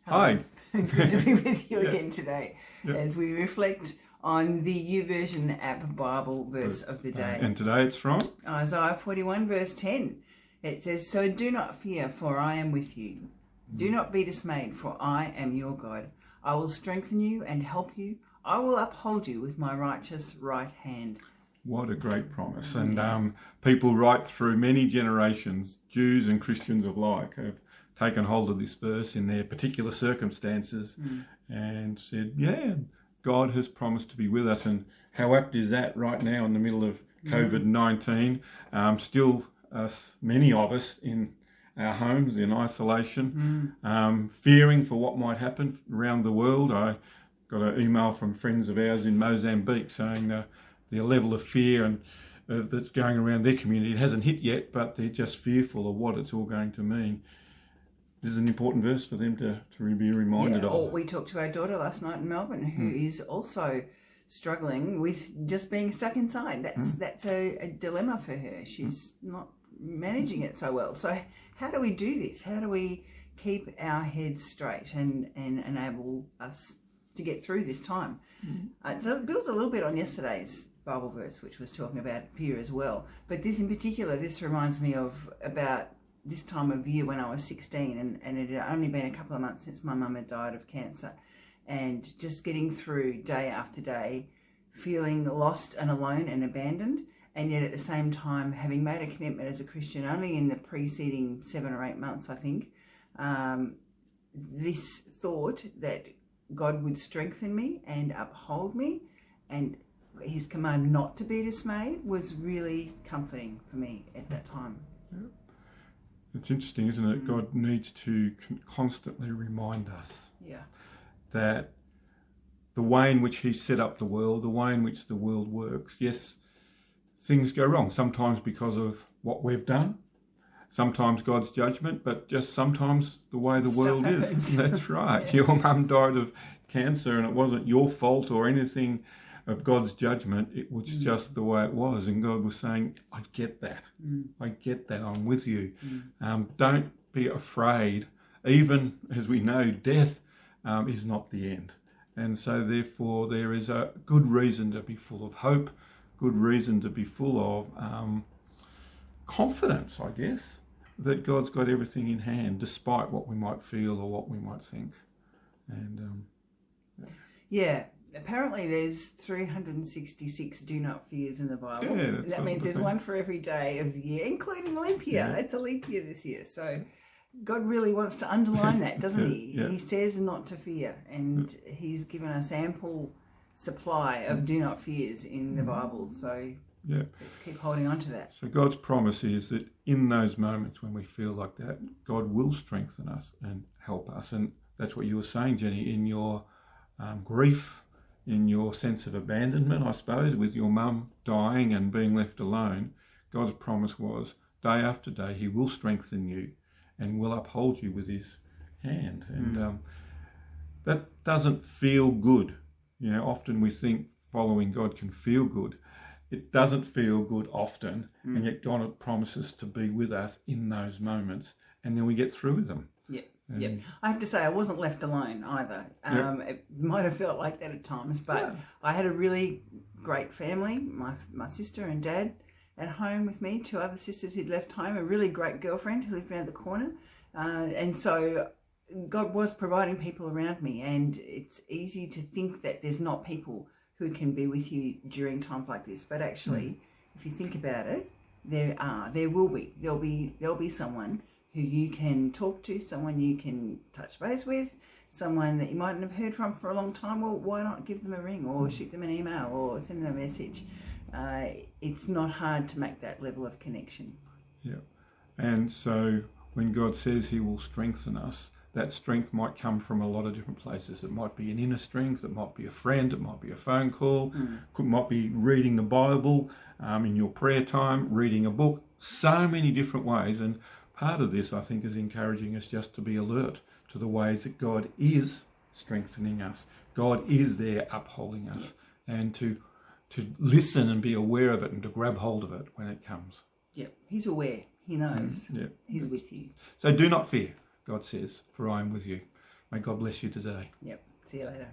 Hi. Good to be with you Yeah. again today Yep. as we reflect on the YouVersion app Bible verse of the day. And today it's from? Isaiah 41 verse 10. It says, "So do not fear, for I am with you. Do not be dismayed, for I am your God. I will strengthen you and help you. I will uphold you with my righteous right hand." What a great promise. And people right through many generations, Jews and Christians alike, have taken hold of this verse in their particular circumstances and said, yeah, God has promised to be with us. And how apt is that right now in the middle of COVID-19? Still, many of us in our homes in isolation, fearing for what might happen around the world. I got an email from friends of ours in Mozambique saying the level of fear and that's going around their community. It hasn't hit yet, but they're just fearful of what it's all going to mean. This is an important verse for them to be reminded of. We talked to our daughter last night in Melbourne, who is also struggling with just being stuck inside. That's a dilemma for her. She's not managing it so well. So how do we do this? How do we keep our heads straight and enable us to get through this time? So it builds a little bit on yesterday's Bible verse, which was talking about fear as well. But this in particular, this reminds me of about this time of year when I was 16, and it had only been a couple of months since my mum had died of cancer, and just getting through day after day, feeling lost and alone and abandoned, and yet at the same time having made a commitment as a Christian only in the preceding 7 or 8 months, I think, this thought that God would strengthen me and uphold me, and his command not to be dismayed was really comforting for me at that time. Yeah. It's interesting, isn't it? God needs to constantly remind us that the way in which he set up the world, the way in which the world works, yes, things go wrong, sometimes because of what we've done, sometimes God's judgment, but just sometimes the way the world is. That's right. Yeah. Your mum died of cancer and it wasn't your fault or anything of God's judgment. It was just the way it was. And God was saying, I get that. I get that. I'm with you. Don't be afraid. Even as we know, death is not the end. And so therefore there is a good reason to be full of hope, good reason to be full of confidence, I guess, that God's got everything in hand, despite what we might feel or what we might think. And apparently there's 366 do not fears in the Bible. Yeah, that means there's one for every day of the year, including leap year. Yeah. It's a leap year this year. So God really wants to underline that, doesn't he? He says not to fear, and he's given us ample supply of do not fears in the Bible. So let's keep holding on to that. So God's promise is that in those moments when we feel like that, God will strengthen us and help us. And that's what you were saying, Jenny, in your grief, in your sense of abandonment, I suppose, with your mum dying and being left alone. God's promise was day after day he will strengthen you and will uphold you with his hand. And that doesn't feel good. You know, often we think following God can feel good. It doesn't feel good often, and yet God promises to be with us in those moments, and then we get through them. I have to say I wasn't left alone either. It might have felt like that at times, but I had a really great family, my sister and dad at home with me, 2 other sisters who'd left home, a really great girlfriend who lived around the corner, and so God was providing people around me. And it's easy to think that there's not people who can be with you during times like this, but actually if you think about it, there'll be someone who you can talk to, someone you can touch base with, someone that you mightn't have heard from for a long time. Well, why not give them a ring or shoot them an email or send them a message? It's not hard to make that level of connection. Yeah. And so when God says he will strengthen us, that strength might come from a lot of different places. It might be an inner strength, it might be a friend, it might be a phone call, it might be reading the Bible in your prayer time, reading a book, so many different ways. And part of this, I think, is encouraging us just to be alert to the ways that God is strengthening us. God is there upholding us, and to listen and be aware of it and to grab hold of it when it comes. He's aware. He knows. He's with you. So do not fear, God says, for I am with you. May God bless you today. Yep. See you later.